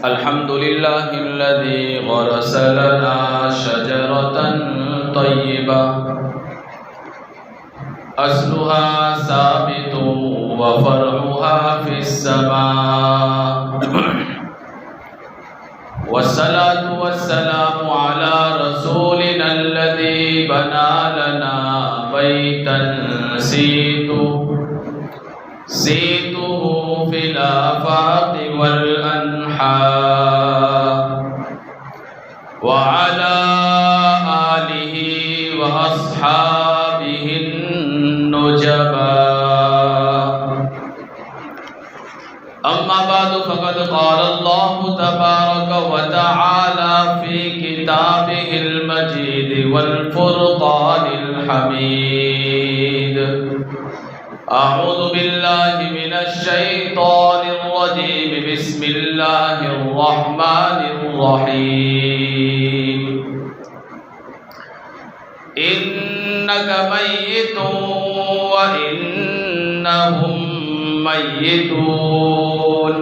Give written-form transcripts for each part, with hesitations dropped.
الحمد لله الذي غرس لنا شجرة طيبة أصلها ثابت وفرعها في السماء والصلاة والسلام على رسولنا الذي بنى لنا بيتا سيته في الآفاق والأنحاء وعلى آله وأصحابه النجباء. أما بعد فقد قال الله تبارك وتعالى في كتابه المجيد والفرقان الحميد: أعوذ بالله من الشيطان الرجيم. بسم الله الرحمن الرحيم. إنك ميت وإنهم ميتون.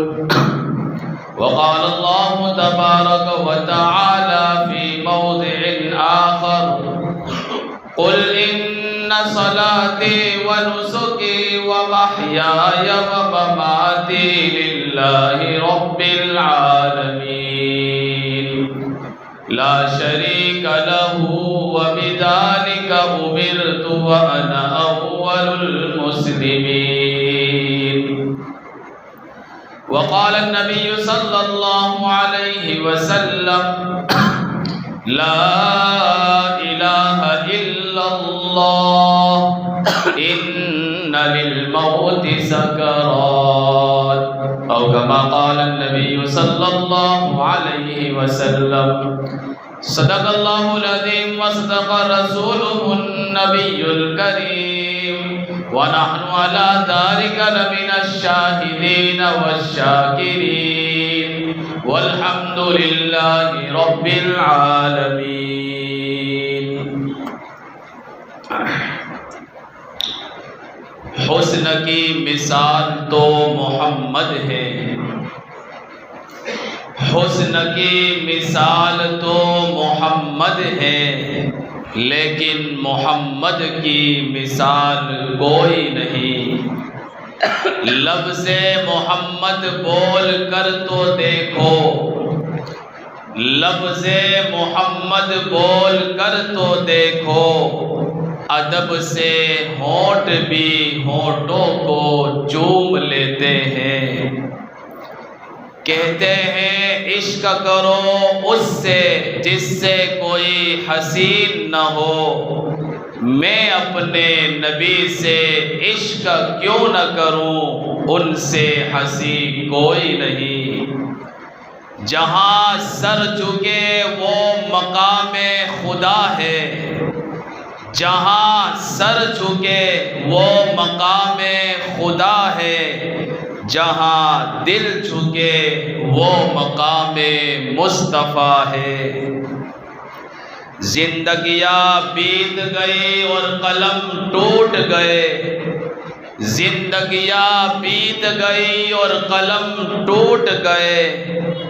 وقال الله تبارك وتعالى في موضع آخر: قل إن صلاتي ونسكي ومحياي ومماتي لله رب العالمين لا شريك له وبذلك أمرت وأنا أول المسلمين. وقال النبي صلى الله عليه وسلم: لا إله إلا الله إن للموت سكرات، أو كما قال النبي صلى الله عليه وسلم. صدق الله العظيم وصدق رسوله النبي الكريم، ونحن على ذلك لمن الشاهدين والشاكرين، والحمد لله رب العالمين. حسن کی مثال تو محمد ہے، حسن کی مثال تو محمد ہے، لیکن محمد کی مثال کوئی نہیں. لفظ محمد بول کر تو دیکھو، لفظ محمد بول کر تو دیکھو، ادب سے ہونٹ بھی ہونٹوں کو چوم لیتے ہیں. کہتے ہیں عشق کرو اس سے جس سے کوئی حسین نہ ہو، میں اپنے نبی سے عشق کیوں نہ کروں، ان سے ہنسی کوئی نہیں. جہاں سر جھکے وہ مقام خدا ہے، جہاں سر جھکے وہ مقام خدا ہے، جہاں دل جھکے وہ مقام مصطفیٰ ہے. زندگیاں بیت گئی اور قلم ٹوٹ گئے، زندگیاں بیت گئی اور قلم ٹوٹ گئے،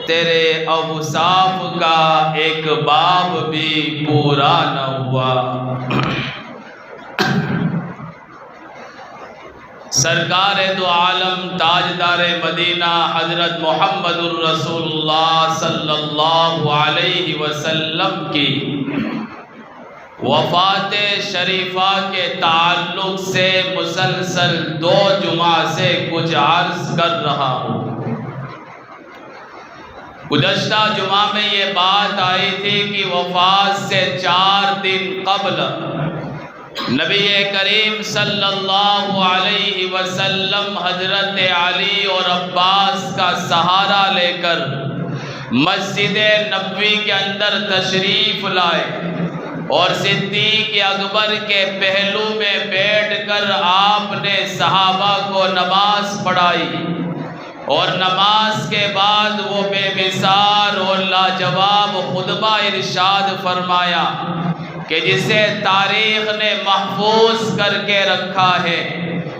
تیرے اوصاف کا ایک باب بھی پورا نہ ہوا. سرکار دو عالم تاجدار مدینہ حضرت محمد الرسول اللہ صلی اللہ علیہ وسلم کی وفات شریفہ کے تعلق سے مسلسل 2 جمعہ سے کچھ عرض کر رہا ہوں. گزشتہ جمعہ میں یہ بات آئی تھی کہ وفات سے 4 دن قبل نبی کریم صلی اللہ علیہ وسلم حضرت علی اور عباس کا سہارا لے کر مسجد نبوی کے اندر تشریف لائے اور صدیق اکبر کے پہلو میں بیٹھ کر آپ نے صحابہ کو نماز پڑھائی، اور نماز کے بعد وہ بے مثال اور لاجواب خطبہ ارشاد فرمایا کہ جسے تاریخ نے محفوظ کر کے رکھا ہے۔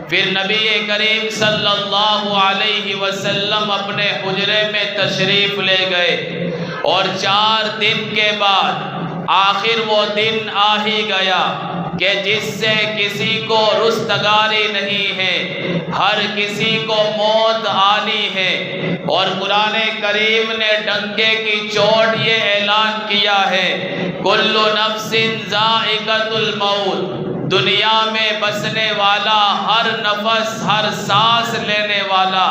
پھر نبی کریم صلی اللہ علیہ وسلم اپنے حجرے میں تشریف لے گئے اور 4 دن کے بعد آخر وہ دن آ ہی گیا کہ جس سے کسی کو رستگاری نہیں ہے، ہر کسی کو موت آنی ہے۔ اور قرآن کریم نے ڈنکے کی چوٹ یہ اعلان کیا ہے، کل نفس ذائقۃ الموت، دنیا میں بسنے والا ہر نفس، ہر سانس لینے والا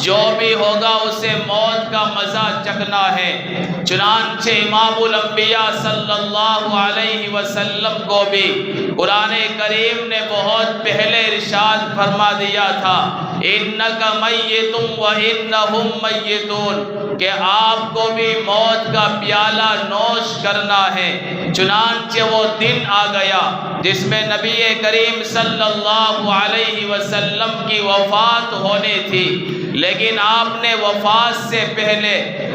جو بھی ہوگا اسے موت کا مزہ چکھنا ہے۔ چنانچہ امام الانبیاء صلی اللہ علیہ وسلم کو بھی قرآن کریم نے بہت پہلے ارشاد فرما دیا تھا، انک میت وانہم میتون، کہ آپ کو بھی موت کا پیالہ نوش کرنا ہے۔ چنانچہ وہ دن آ گیا جس میں نبی کریم صلی اللہ علیہ وسلم کی وفات ہونی تھی، لیکن آپ نے وفات سے پہلے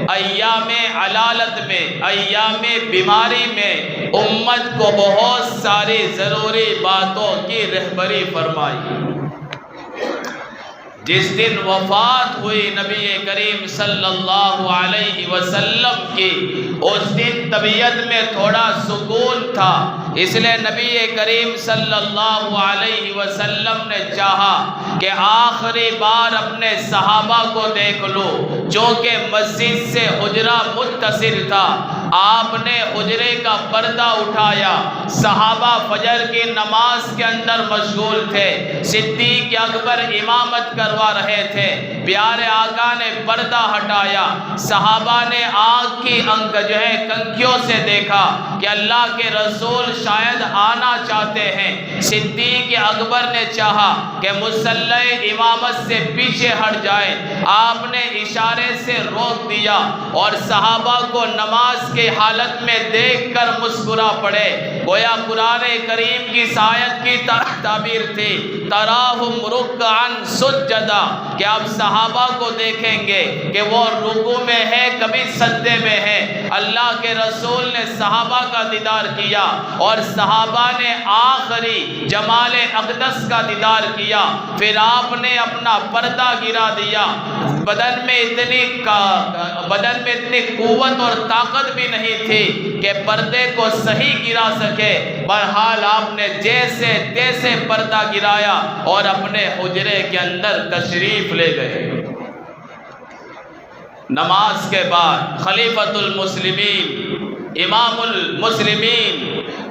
ایام علالت میں، ایام بیماری میں امت کو بہت ساری ضروری باتوں کی رہبری فرمائی۔ جس دن وفات ہوئی نبی کریم صلی اللہ علیہ وسلم کی، اس دن طبیعت میں تھوڑا سکون تھا، اس لیے نبی کریم صلی اللہ علیہ وسلم نے چاہا کہ آخری بار اپنے صحابہ کو دیکھ لو، چونکہ مسجد سے حجرہ متصل تھا۔ آپ نے حجرے کا پردہ اٹھایا، صحابہ فجر کی نماز کے اندر مشغول تھے، صدیق اکبر امامت کروا رہے تھے، پیارے آقا نے پردہ ہٹایا، صحابہ نے آنکھ کی کنکھیوں سے دیکھا کہ اللہ کے رسول شاید آنا چاہتے ہیں۔ صدیق اکبر نے چاہا کہ مصلی امامت سے پیچھے ہٹ جائیں، آپ نے اشارے سے روک دیا اور صحابہ کو نماز کی حالت میں دیکھ کر مسکرا پڑے۔ گویا قرآن کریم کی آیت کی تعبیر تھی، تراہم رکعا سجدا، کہ آپ صحابہ کو دیکھیں گے کہ وہ رکوع میں ہے، کبھی سجدے میں ہے۔ اللہ کے رسول نے صحابہ کا دیدار کیا اور صحابہ نے آخری جمال اقدس کا دیدار کیا۔ پھر آپ نے اپنا پردہ گرا دیا۔ بدن میں اتنی قوت اور طاقت بھی نہیں تھی کہ پردے کو صحیح گرا سکے، بہرحال آپ نے جیسے تیسے پردہ گرایا اور اپنے حجرے کے اندر تشریف لے گئے۔ نماز کے بعد خلیفۃ المسلمین، امام المسلمین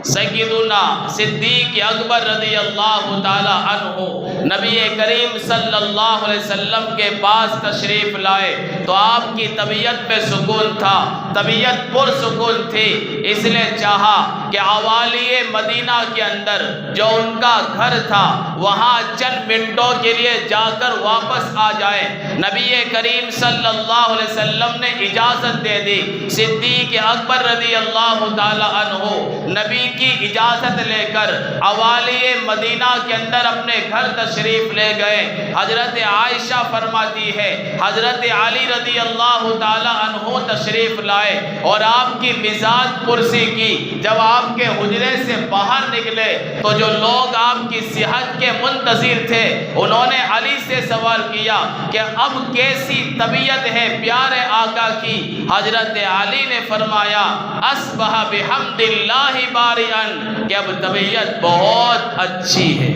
سیدنا صدیق اکبر رضی اللہ تعالی عنہ نبی کریم صلی اللہ علیہ وسلم کے پاس تشریف لائے تو آپ کی طبیعت میں سکون تھا، طبیعت پرسکون تھی، اس لیے چاہا کہ حوالی مدینہ کے اندر جو ان کا گھر تھا وہاں چند منٹوں کے لیے جا کر واپس آ جائیں۔ نبی کریم صلی اللہ علیہ وسلم نے اجازت دے دی۔ صدیق اکبر رضی اللہ تعالی عنہ نبی کی اجازت لے کر حوالی مدینہ کے اندر اپنے گھر تشریف لے گئے۔ حضرت عائشہ فرماتی ہے حضرت علی رضی اللہ تعالی عنہ تشریف لائے اور آپ کی مزاج پرسی کی۔ جب آپ کے حجرے سے باہر نکلے تو جو لوگ آپ کی صحت کے منتظر تھے انہوں نے علی سے سوال کیا کہ اب کیسی طبیعت ہے پیارے آقا کی؟ حضرت علی نے فرمایا اصبح بحمد اللہ بارئن، کہ اب طبیعت بہت اچھی ہے۔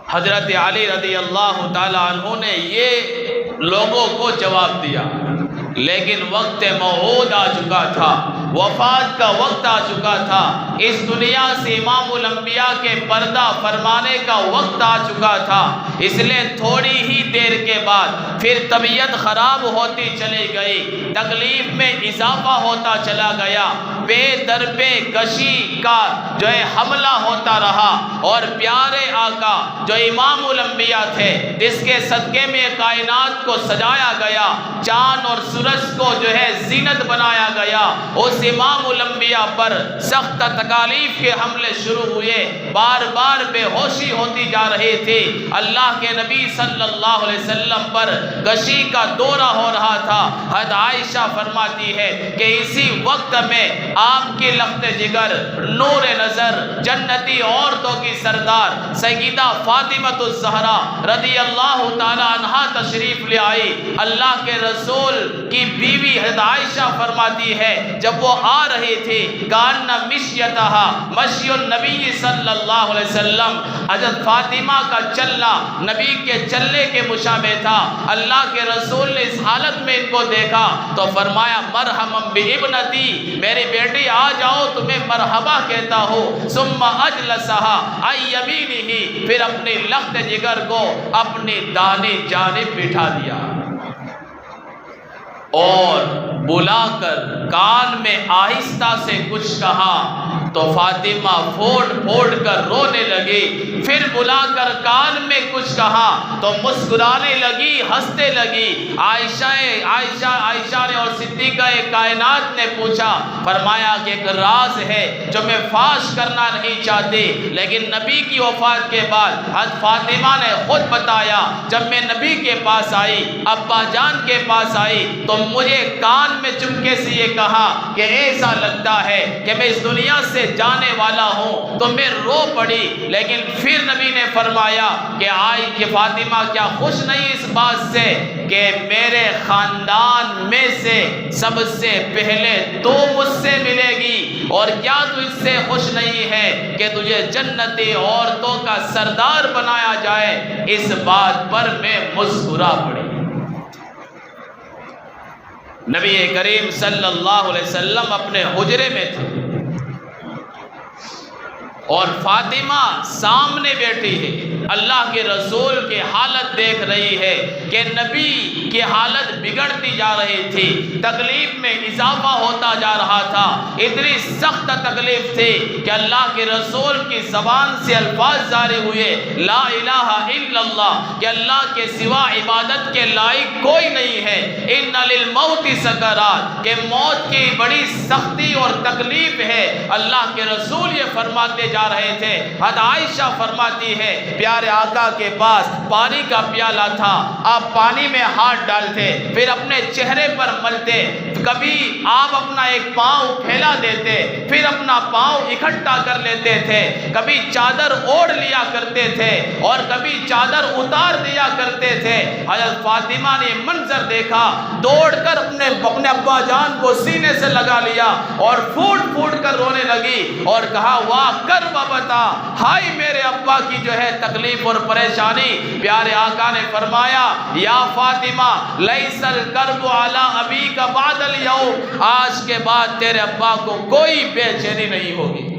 حضرت علی رضی اللہ تعالی عنہ نے یہ لوگوں کو جواب دیا، لیکن وقت موعود آ چکا تھا، وفات کا وقت آ چکا تھا، اس دنیا سے امام الانبیاء کے پردہ فرمانے کا وقت آ چکا تھا۔ اس لیے تھوڑی ہی دیر کے بعد پھر طبیعت خراب ہوتی چلی گئی، تکلیف میں اضافہ ہوتا چلا گیا، بے در پہ کشی کا حملہ ہوتا رہا، اور پیارے آقا جو امام الانبیاء تھے جس کے صدقے میں کائنات کو سجایا گیا، چاند اور سورج کو زینت بنایا گیا، اس امام الانبیاء پر سخت تکالیف کے حملے شروع ہوئے، بار بار بے ہوشی ہوتی جا رہی تھی۔ اللہ کے نبی صلی اللہ علیہ وسلم پر غشی کا دورہ ہو رہا تھا۔ حضرت عائشہ فرماتی ہے کہ اسی وقت میں آپ کی لخت جگر، نور نظر، جنتی عورتوں کی سردار سیدہ فاطمہ الزہرا رضی اللہ تعالی عنہا تشریف لے آئی۔ اللہ کے رسول کی بیوی حضرت عائشہ فرماتی ہے جب وہ آ رہی تھی کان مشیتہا مشی النبی صلی اللہ علیہ وسلم، حضرت فاطمہ کا چلنا نبی کے چلنے کے مشابہ تھا۔ اللہ کے رسول نے اس حالت میں ان کو دیکھا تو فرمایا مرحبا بابنتی، میری بیٹی آ جاؤ تمہیں مرحبا کہتا ہوں۔ ثم اجلسہا عن یمینہ، پھر اپنی لخت جگر کو اپنی دائیں جانب بٹھا دیا اور بلا کر کان میں آہستہ سے کچھ کہا تو فاطمہ پھوڑ پھوڑ کر رونے لگی۔ پھر بلا کر کان میں کچھ کہا تو مسکرانے لگی، ہنسنے لگی۔ عائشہ نے اور صدیقہ کائنات نے پوچھا، فرمایا کہ ایک راز ہے جو میں فاش کرنا نہیں چاہتی، لیکن نبی کی وفات کے بعد حضرت فاطمہ نے خود بتایا جب میں نبی کے پاس آئی، ابا جان کے پاس آئی تو مجھے کان میں چپکے سے یہ کہا کہ ایسا لگتا ہے کہ میں اس دنیا سے جانے والا ہوں، تو میں رو پڑی۔ لیکن پھر نبی نے فرمایا کہ فاطمہ کیا خوش نہیں اس بات سے کہ میرے خاندان میں سے سب سے پہلے تو مجھ سے ملے گی، اور کیا تو اس سے خوش نہیں ہے کہ تجھے جنتی عورتوں کا سردار بنایا جائے؟ اس بات پر میں مسکرا پڑی۔ نبی کریم صلی اللہ علیہ وسلم اپنے حجرے میں تھے اور فاطمہ سامنے بیٹھی ہے، اللہ کے رسول کی حالت دیکھ رہی ہے کہ نبی کی حالت بگڑتی جا رہی تھی، تکلیف میں اضافہ ہوتا جا رہا تھا۔ اتنی سخت تکلیف تھی کہ اللہ کے رسول کی زبان سے الفاظ جاری ہوئے لا الہ الا اللہ، کہ اللہ کے سوا عبادت کے لائق کوئی نہیں ہے، ان للموت سکرات، کہ موت کی بڑی سختی اور تکلیف ہے۔ اللہ کے رسول یہ فرماتے جا رہے تھے۔ حضرت عائشہ فرماتی ہے پیارے آقا کے پاس پانی کا پیالہ تھا، آپ پانی میں ہاتھ ڈالتے پھر اپنے چہرے پر ملتے، کبھی آپ اپنا ایک پاؤں پھیلا دیتے پھر اپنا پاؤں اکٹھا کر لیتے تھے، کبھی چادر اوڑھ لیا کرتے تھے اور کبھی چادر اتار دیا کرتے تھے۔ حضرت فاطمہ نے منظر دیکھا، دوڑ کر اپنے ابا جان کو سینے سے لگا لیا اور پھوٹ پھوٹ کر رونے لگی اور کہا واہ کر بتا، ہائی میرے ابا کی جو ہے تکلیف اور پریشانی۔ پیارے آقا نے فرمایا یا فاطمہ لیس الکرب علی ابیک بعد اليوم، آج کے بعد تیرے ابا کو کوئی بے چینی نہیں ہوگی۔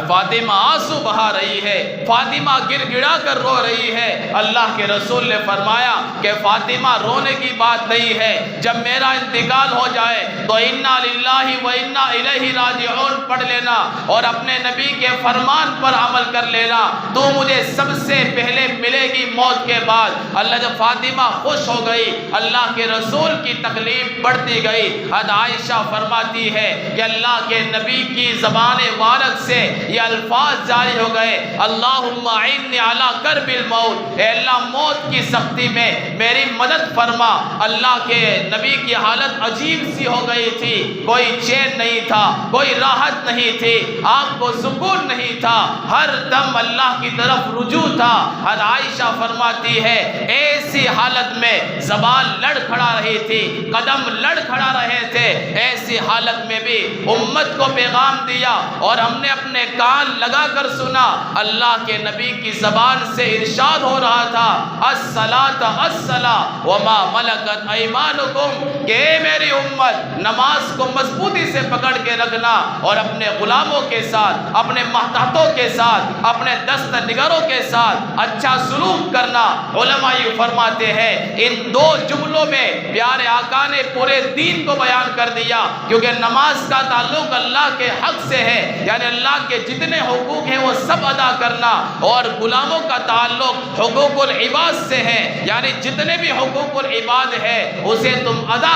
فاطمہ آنسو بہا رہی ہے، فاطمہ گر گڑا کر رو رہی ہے۔ اللہ کے رسول نے فرمایا کہ فاطمہ رونے کی بات نہیں ہے، جب میرا انتقال ہو جائے تو انا للہ و انا الیہ راجعون پڑھ لینا اور اپنے نبی کے فرمان پر عمل کر لینا، تو مجھے سب سے پہلے ملے گی موت کے بعد۔ اللہ جب فاطمہ خوش ہو گئی، اللہ کے رسول کی تکلیف بڑھتی گئی۔ حضرت عائشہ فرماتی ہے کہ اللہ کے نبی کی زبان مبارک سے یہ الفاظ جاری ہو گئے اللہم اعنی علی کرب الموت، اے اللہ موت کی سختی میں میری مدد فرما۔ اللہ کے نبی کی حالت عجیب سی ہو گئی تھی، کوئی چین نہیں تھا، کوئی راحت نہیں تھی، آپ کو سکون نہیں تھا، ہر دم اللہ کی طرف رجوع تھا۔ حضرت عائشہ فرماتی ہے ایسی حالت میں زبان لڑ کھڑا رہی تھی، قدم لڑ کھڑا رہے تھے، ایسی حالت میں بھی امت کو پیغام دیا اور ہم نے اپنے کان لگا کر سنا۔ اللہ کے نبی کی زبان سے ارشاد ہو رہا تھا الصلاۃ الصلاۃ وما ملکت ایمانکم، کہ اے میری امت نماز کو مضبوطی سے پکڑ کے رکھنا اور اپنے غلاموں کے ساتھ، اپنے محتاطوں کے ساتھ، اپنے دست نگروں کے ساتھ اچھا سلوک کرنا۔ علماء یہ فرماتے ہیں ان دو جملوں میں پیارے آقا نے پورے دین کو بیان کر دیا، کیونکہ نماز کا تعلق اللہ کے حق سے ہے، یعنی اللہ کے کے جتنے حقوق ہیں وہ سب ادا کرنا، اور غلاموں کا تعلق حقوق العباد سے ہے، یعنی جتنے بھی حقوق العباد ہے اسے تم ادا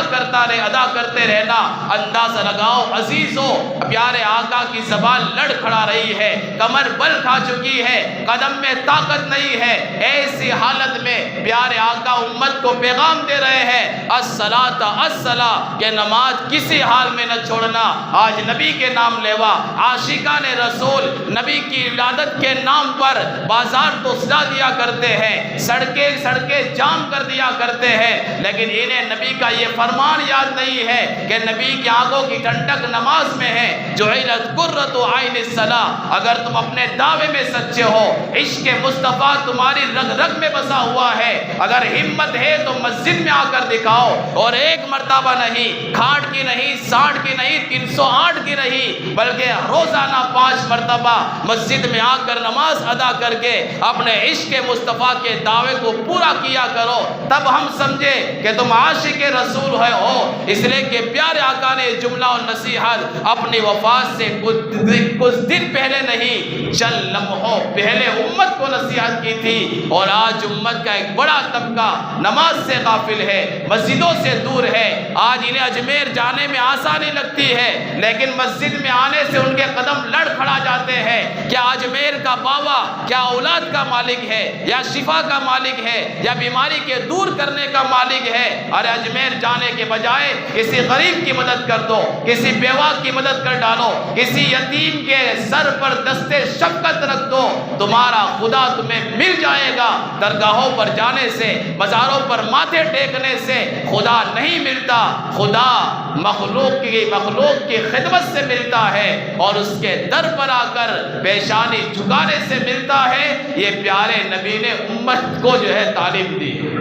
کرتے رہنا۔ اندازہ لگاؤ عزیزو، پیارے آقا کی زبان لڑ کھڑا رہی ہے، کمر بل کھا چکی ہے، قدم میں طاقت نہیں ہے، ایسی حالت میں پیارے آقا امت کو پیغام دے رہے ہیں الصلاۃ الصلاۃ، کہ نماز کسی حال میں نہ چھوڑنا۔ آج نبی کے نام لیوا عاشقان رسول نبی کی ولادت کے نام پر بازار تو سجا دیا کرتے ہیں، سڑکیں جام کر دیا کرتے ہیں، لیکن انہیں نبی کا یہ فرمان یاد نہیں ہے کہ نبی کی آنکھوں کی ٹھنڈک نماز میں ہے۔ جعلت قرۃ عین الصلاۃ، اگر تم اپنے دعوے میں سچے ہو، عشق مصطفیٰ تمہاری رگ رگ میں بسا ہوا ہے، اگر ہمت ہے تو مسجد میں آ کر دکھاؤ، اور ایک مرتبہ نہیں، کھاٹ کی نہیں، 60 کی نہیں، 308 کی نہیں، بلکہ روزانہ 5 مرتبہ مسجد میں آ کر نماز ادا کر کے اپنے عشق مصطفیٰ کے دعوے کو پورا کیا کرو، تب ہم سمجھے کہ تم عاشق رسول ہو۔ اس لیے کہ پیارے آقا نے جملہ اور نصیحت اپنی وفات سے کچھ دن پہلے نہیں، چند لمحوں پہلے امت کو نصیحت کی تھی، اور آج امت کا ایک بڑا طبقہ نماز سے غافل ہے، مسجدوں سے دور ہے۔ آج انہیں اجمیر جانے میں آسانی لگتی ہے، لیکن مسجد میں آنے سے ان کے قدم لڑ کھڑا جاتے ہیں۔ کیا اجمیر کا بابا کیا اولاد کا مالک ہے، یا شفا کا مالک ہے، یا بیماری کے دور کرنے کا مالک ہے؟ ارے اجمیر جانے کے بجائے کسی غریب کی مدد کر دو، کسی بیوہ کی مدد کر ڈالو، کسی یتیم کے سر پر دستے شفقت رکھ دو، تمہارا خدا تمہیں مل جائے گا۔ درگاہوں پر جانے سے، مزاروں پر ماتھے ٹیکنے سے خدا نہیں ملتا، خدا مخلوق کی خدمت سے ملتا ہے، اور اس کے در پر آ کر پیشانی جھکانے سے ملتا ہے۔ یہ پیارے نبی نے امت کو جو ہے تعلیم دی ہے۔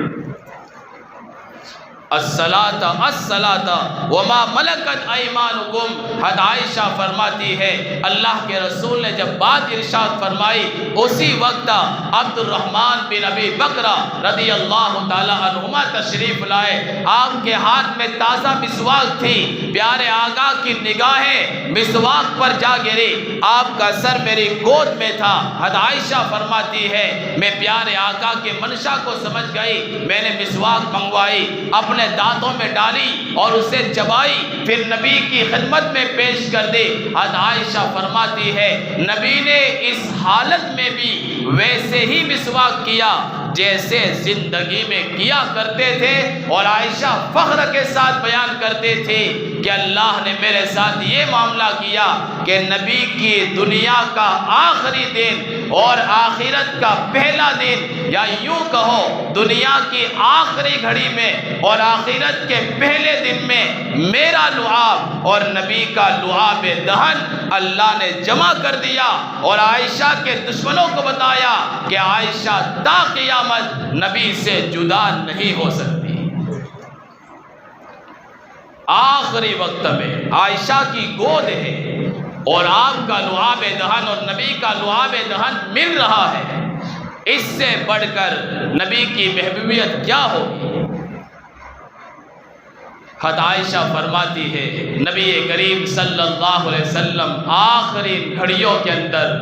الصلاۃ الصلاۃ وما ملکت ایمانکم، حضرت عائشہ فرماتی ہے اللہ کے رسول نے جب بات ارشاد فرمائی، اسی وقت عبد الرحمن بن ابی بکر رضی اللہ تعالی عنہما تشریف لائے، آپ کے ہاتھ میں تازہ مسواک تھی، پیارے آقا کی نگاہیں مسواک پر جا گری، آپ کا سر میری گود میں تھا۔ حضرت عائشہ فرماتی ہے میں پیارے آقا کے منشا کو سمجھ گئی، میں نے مسواک منگوائی، اپنے دانتوں میں ڈالی اور اسے چبائی، پھر نبی کی خدمت میں پیش کر دی۔ حضرت عائشہ فرماتی ہے نبی نے اس حالت میں بھی ویسے ہی مسواک کیا جیسے زندگی میں کیا کرتے تھے، اور عائشہ فخر کے ساتھ بیان کرتے تھے کہ اللہ نے میرے ساتھ یہ معاملہ کیا کہ نبی کی دنیا کا آخری دن اور آخرت کا پہلا دن، یا یوں کہو دنیا کی آخری گھڑی میں اور آخرت کے پہلے دن میں میرا لعاب اور نبی کا لعاب دہن اللہ نے جمع کر دیا، اور عائشہ کے دشمنوں کو بتایا کہ عائشہ تا قیامت نبی سے جدا نہیں ہو سکتی۔ آخری وقت میں عائشہ کی گود ہے اور آپ کا لعاب دہن اور نبی کا لعاب دہن مل رہا ہے، اس سے بڑھ کر نبی کی محبوبیت کیا ہوگی؟ حضرت عائشہ فرماتی ہے نبی کریم صلی اللہ علیہ وسلم آخری گھڑیوں کے اندر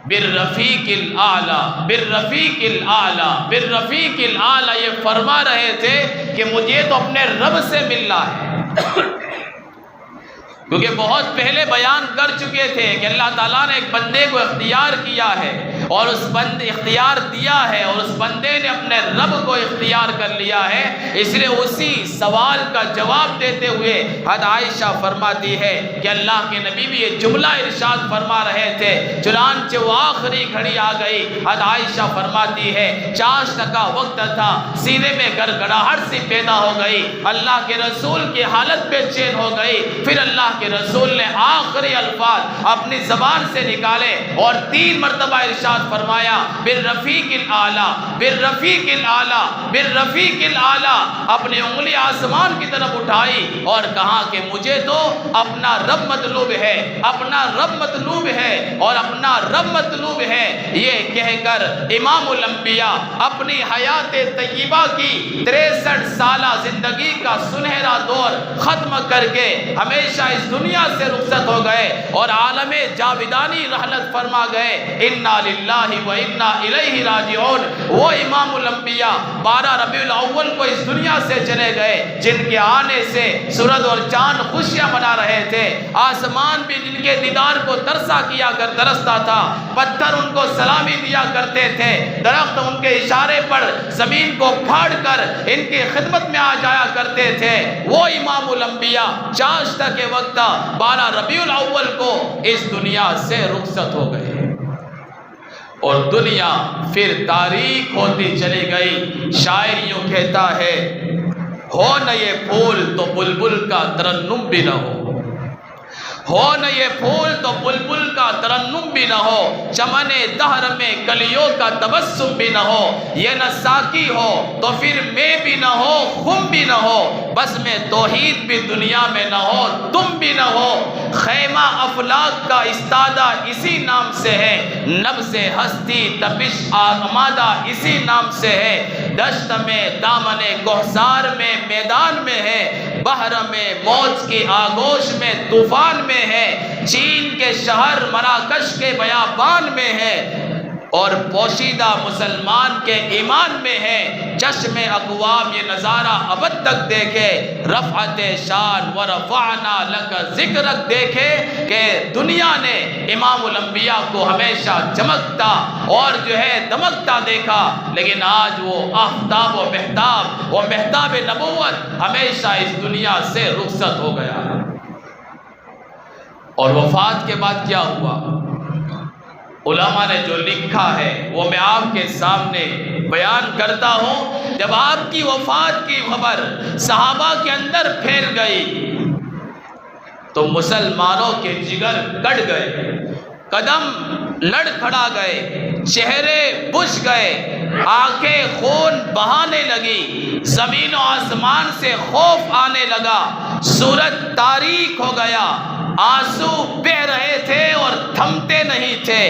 بالرفیق الاعلی بالرفیق الاعلی بالرفیق الاعلی یہ فرما رہے تھے کہ مجھے تو اپنے رب سے ملنا ہے، کیونکہ بہت پہلے بیان کر چکے تھے کہ اللہ تعالیٰ نے ایک بندے کو اختیار کیا ہے اور اس بندے اختیار دیا ہے اور اس بندے نے اپنے رب کو اختیار کر لیا ہے، اس لیے اسی سوال کا جواب دیتے ہوئے حضرت عائشہ فرماتی ہے کہ اللہ کے نبی بھی یہ جملہ ارشاد فرما رہے تھے، چنانچہ وہ آخری گھڑی آ گئی۔ حضرت عائشہ فرماتی ہے چاشت کا وقت تھا، سینے میں گڑگڑاہٹ سی پیدا ہو گئی، اللہ کے رسول کی حالت بے چین ہو گئی، پھر اللہ کے رسول نے آخری الفاظ اپنی زبان سے نکالے اور 3 مرتبہ ارشاد ارشاد فرمایا بالرفیق الاعلیٰ بالرفیق الاعلیٰ بالرفیق الاعلیٰ، اپنی انگلی آسمان کی طرف اٹھائی اور کہا کہ مجھے تو اپنا رب مطلوب ہے، اپنا رب مطلوب ہے اور اپنا رب مطلوب ہے۔ یہ کہہ کر امام الانبیاء اپنی حیات طیبہ کی 63 سالہ زندگی کا سنہرا دور ختم کر کے ہمیشہ اس دنیا سے رخصت ہو گئے اور عالم جاودانی رحلت فرما گئے۔ انا للہ و انا الیہ راجعون۔ وہ امام الانبیاء 12 ربیع الاول کو اس دنیا سے چلے گئے جن کے آنے سے سورج اور چاند خوشیاں منا رہے تھے، آسمان بھی جن کے دیدار کو ترسا کیا کر ترستا تھا، پتھر ان کو سلامی دیا کرتے تھے، درخت ان کے اشارے پر زمین کو پھاڑ کر ان کی خدمت میں آ جایا کرتے تھے۔ وہ امام الانبیاء چاشتہ کے وقت 12 ربیع الاول کو اس دنیا سے رخصت ہو گئے اور دنیا پھر تاریک ہوتی چلی گئی۔ شاعر یوں کہتا ہے، ہو نہ یہ پھول تو بلبل کا ترنم بھی نہ ہو، ہو نہ یہ پھول تو بلبل کا ترنم بھی نہ ہو، چمن دہر میں کلیوں کا تبسم بھی نہ ہو، یہ نہ ساقی ہو تو پھر میں بھی نہ ہو، خم بھی نہ ہو، بس میں توحید بھی دنیا میں نہ ہو، تم بھی نہ ہو۔ خیمہ افلاک کا استادہ اسی نام سے ہے، نبض ہستی تپش آمادہ اسی نام سے ہے، دشت میں دامن کوہسار میں میدان میں ہے، بحر میں موج کی آگوش میں طوفان میں ہے، چین کے شہر مراکش کے بیابان میں ہے اور پوشیدہ مسلمان کے ایمان میں ہے۔ چشم اقوام یہ نظارہ ابد تک دیکھے، رفعت شان و رفعنا لک ذکرک دیکھے کہ دنیا نے امام الانبیاء کو ہمیشہ چمکتا اور جو ہے دمکتا دیکھا، لیکن آج وہ آفتاب و مہتاب نبوت ہمیشہ اس دنیا سے رخصت ہو گیا۔ اور وفات کے بعد کیا ہوا؟ علماء نے جو لکھا ہے وہ میں آپ کے سامنے بیان کرتا ہوں۔ جب آپ کی وفات کی خبر صحابہ کے اندر پھیل گئی تو مسلمانوں کے جگر کٹ گئے، قدم لڑ کھڑا گئے، چہرے بجھ گئے، آنکھیں خون بہانے لگی، زمین و آسمان سے خوف آنے لگا، سورج تاریک ہو گیا، آنسو بہہ رہے تھے اور تھمتے نہیں تھے۔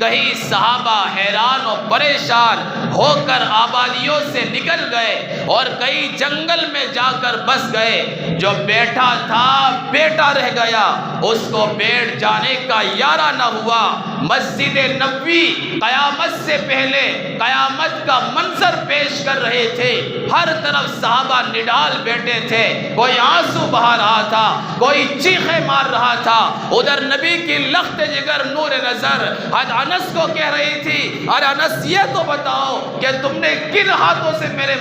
کئی صحابہ حیران و پریشان ہو کر آبادیوں سے نکل گئے اور کئی جنگل میں جا کر بس گئے۔ جو بیٹھا تھا بیٹا رہ گیا، اس کو بیٹھ جانے کا یارہ نہ ہوا۔ مسجد نبوی قیامت سے پہلے قیامت کا منظر پیش کر رہے تھے، ہر طرف صحابہ نڈال بیٹھے تھے، کوئی آنسو بہا رہا تھا، کوئی چیخیں مار رہا تھا۔ ادھر نبی کی لخت جگر نور نظر آج انس کو کہہ رہی تھی، ارے انس یہ تو بتاؤ کہ تم نے کن ہاتھوں سے میرے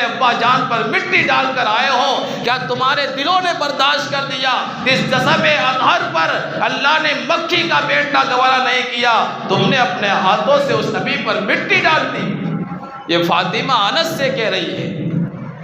ابا جان پر مٹی ڈال کر آئے ہو؟ کیا تمہارے دلوں نے برداشت کر دیا؟ اس جذب اطہر پر اللہ نے مکھی کا بیٹا گوارا نہیں کیا، تم نے اپنے ہاتھوں سے اس نبی پر مٹی ڈال دی۔ یہ فاطمہ انس سے کہہ رہی ہے۔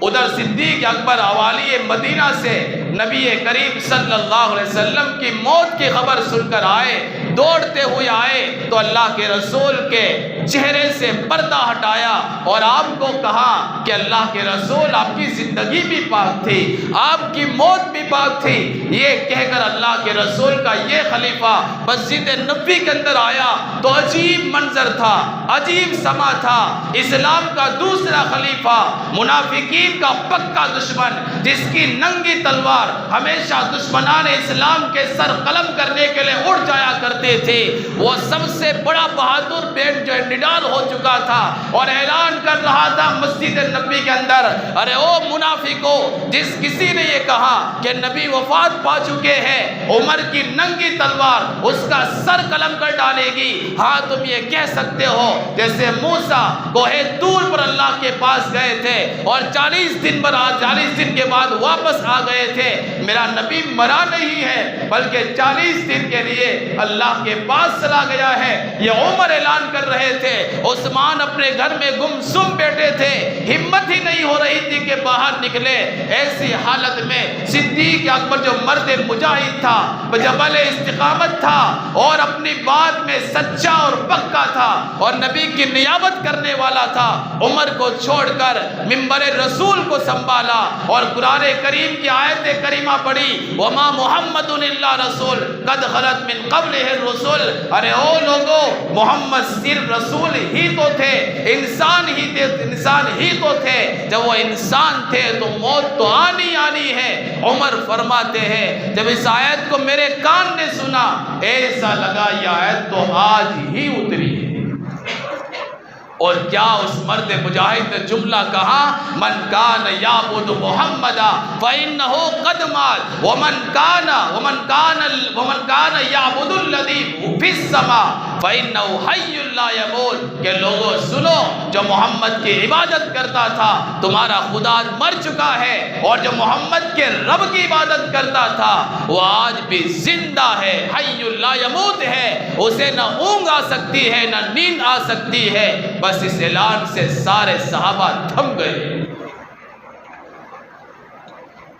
ادھر صدیق اکبر حوالی مدینہ سے نبی کریم صلی اللہ علیہ وسلم کی موت کی خبر سن کر آئے، دوڑتے ہوئے آئے تو اللہ کے رسول کے چہرے سے پردہ ہٹایا اور آپ کو کہا کہ اللہ کے رسول آپ کی زندگی بھی پاک تھی، آپ کی موت بھی پاک تھی۔ یہ کہہ کر اللہ کے رسول کا یہ خلیفہ مسجد نبوی کے اندر آیا تو عجیب منظر تھا، عجیب سما تھا۔ اسلام کا دوسرا خلیفہ، منافقین کا پکا دشمن، جس کی ننگی تلوار ہمیشہ دشمنان اسلام کے سر قلم کرنے کے لیے اڑ جایا کرتے تھے، وہ سب سے بڑا بہادر بیٹھ جو نڈال ہو چکا تھا اور اعلان کر رہا تھا مسجد نبوی کے اندر، ارے او منافقو، جس کسی نے یہ کہا کہ نبی وفات پا چکے ہیں، عمر کی ننگی تلوار اس کا سر قلم کر ڈالے گی، ہاں تم یہ کہہ سکتے ہو جیسے موسیٰ کوہ طور پر اللہ کے پاس گئے تھے اور 40 دن کے بعد واپس آ گئے تھے، میرا نبی مرا نہیں ہے بلکہ 40 دن کے لیے اللہ کے پاس چلا گیا ہے۔ یہ عمر اعلان کر رہے تھے، عثمان اپنے گھر میں گمسم بیٹھے تھے، ہمت ہی نہیں ہو رہی تھی کہ باہر نکلے۔ ایسی حالت میں صدیق اکبر جو مرد مجاہد تھا، جبل استقامت تھا اور اپنی بات میں سچا اور پکا تھا اور نبی کی نیابت کرنے والا تھا، عمر کو چھوڑ کر منبر رسول کو سنبھالا اور قرآن کریم کی آیت کریمہ پڑھی، وما محمد الا رسول قد خلت من قبلہ الرسل۔ ارے او لوگو، محمد صرف رسول ہی تو تھے، انسان ہی تو تھے۔ جب وہ انسان تھے تو موت تو آنی ہے۔ عمر فرماتے ہیں جب اس آیت کو میرے کان نے سنا، ایسا لگا یہ آیت تو آج ہی اتری ہے۔ اور کیا اس مرد مجاہد نے جملہ کہا، من کان یعبد محمدا فإنہ قد مات ومن کان یعبد الذی فی السماء فإنہ حی لا یموت، کہ لوگوں سنو، جو محمد کی عبادت کرتا تھا تمہارا خدا مر چکا ہے، اور جو محمد کے رب کی عبادت کرتا تھا وہ آج بھی زندہ ہے، حی لا یموت ہے، اسے نہ اونگ آ سکتی ہے نہ نیند آ سکتی ہے۔ بس اس اعلان سے سارے صحابہ تھم گئے۔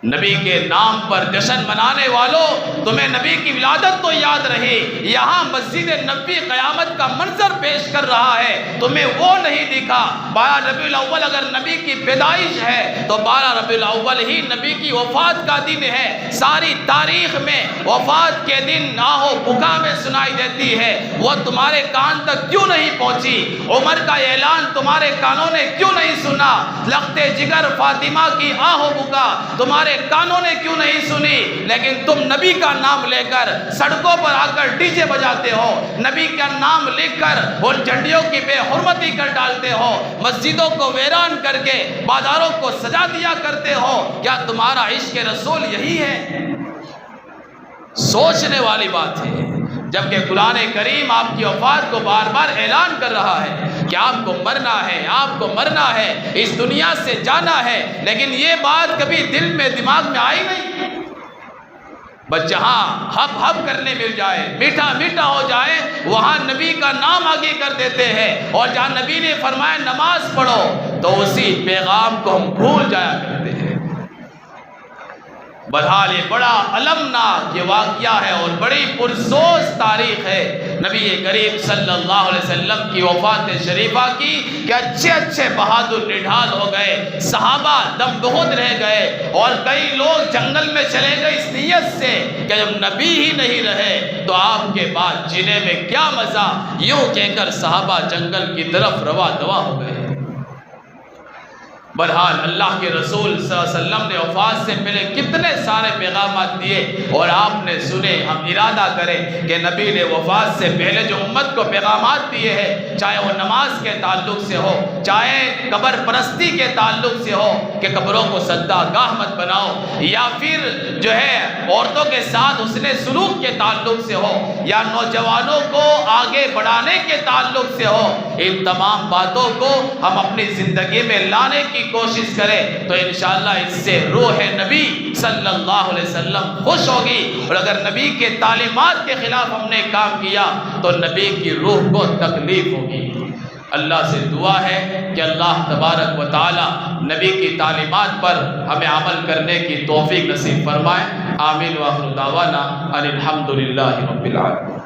نبی کے نام پر جشن منانے والوں، تمہیں نبی کی ولادت تو یاد رہی، یہاں مسجد نبی قیامت کا منظر پیش کر رہا ہے، تمہیں وہ نہیں دکھا۔ 12 ربیع الاول اگر نبی کی پیدائش ہے تو 12 ربیع الاول ہی نبی کی وفات کا دن ہے۔ ساری تاریخ میں وفات کے دن آہو بکا میں سنائی دیتی ہے، وہ تمہارے کان تک کیوں نہیں پہنچی؟ عمر کا اعلان تمہارے کانوں نے کیوں نہیں سنا؟ لخت جگر فاطمہ کی آہو بکا تمہارے کانوں نے کیوں نہیں سنی؟ لیکن تم نبی کا نام لے کر سڑکوں پر آ کر ڈی جے بجاتے ہو، نبی کا نام لکھ کر ان جھنڈیوں کی بے حرمتی کر ڈالتے ہو، مسجدوں کو ویران کر کے بازاروں کو سجا دیا کرتے ہو۔ کیا تمہارا عشق رسول یہی ہے؟ سوچنے والی بات ہے، جبکہ قرآن کریم آپ کی وفات کو بار بار اعلان کر رہا ہے کہ آپ کو مرنا ہے، آپ کو مرنا ہے، اس دنیا سے جانا ہے، لیکن یہ بات کبھی دل میں دماغ میں آئی نہیں۔ بس جہاں ہب ہب کرنے مل جائے، میٹھا میٹھا ہو جائے، وہاں نبی کا نام آگے کر دیتے ہیں، اور جہاں نبی نے فرمایا نماز پڑھو تو اسی پیغام کو ہم بھول جایا کرتے ہیں۔ بہرحال یہ بڑا المناک یہ واقعہ ہے اور بڑی پرسوز تاریخ ہے نبی کریم صلی اللہ علیہ وسلم کی وفات شریفہ کی، کہ اچھے اچھے بہادر نڈھال ہو گئے، صحابہ دم بہت رہ گئے، اور کئی لوگ جنگل میں چلے گئے اس نیت سے کہ جب نبی ہی نہیں رہے تو آپ کے بعد جینے میں کیا مزہ، یوں کہہ کر صحابہ جنگل کی طرف رواں دواں ہو گئے۔ بہرحال اللہ کے رسول صلی اللہ علیہ وسلم نے وفات سے پہلے کتنے سارے پیغامات دیے، اور آپ نے سنے۔ ہم ارادہ کریں کہ نبی نے وفات سے پہلے جو امت کو پیغامات دیے ہیں، چاہے وہ نماز کے تعلق سے ہو، چاہے قبر پرستی کے تعلق سے ہو کہ قبروں کو سجدہ گاہ مت بناؤ، یا پھر جو ہے عورتوں کے ساتھ حسن سلوک کے تعلق سے ہو، یا نوجوانوں کو آگے بڑھانے کے تعلق سے ہو، ان تمام باتوں کو ہم اپنی زندگی میں لانے کی کوشش کریں تو انشاءاللہ اس سے روح نبی صلی اللہ علیہ وسلم خوش ہوگی، اور اگر نبی کے تعلیمات کے خلاف ہم نے کام کیا تو نبی کی روح کو تکلیف ہوگی۔ اللہ سے دعا ہے کہ اللہ تبارک و تعالی نبی کی تعلیمات پر ہمیں عمل کرنے کی توفیق نصیب فرمائے۔ آمین وآخر دعوانا ان الحمدللہ رب العالمین۔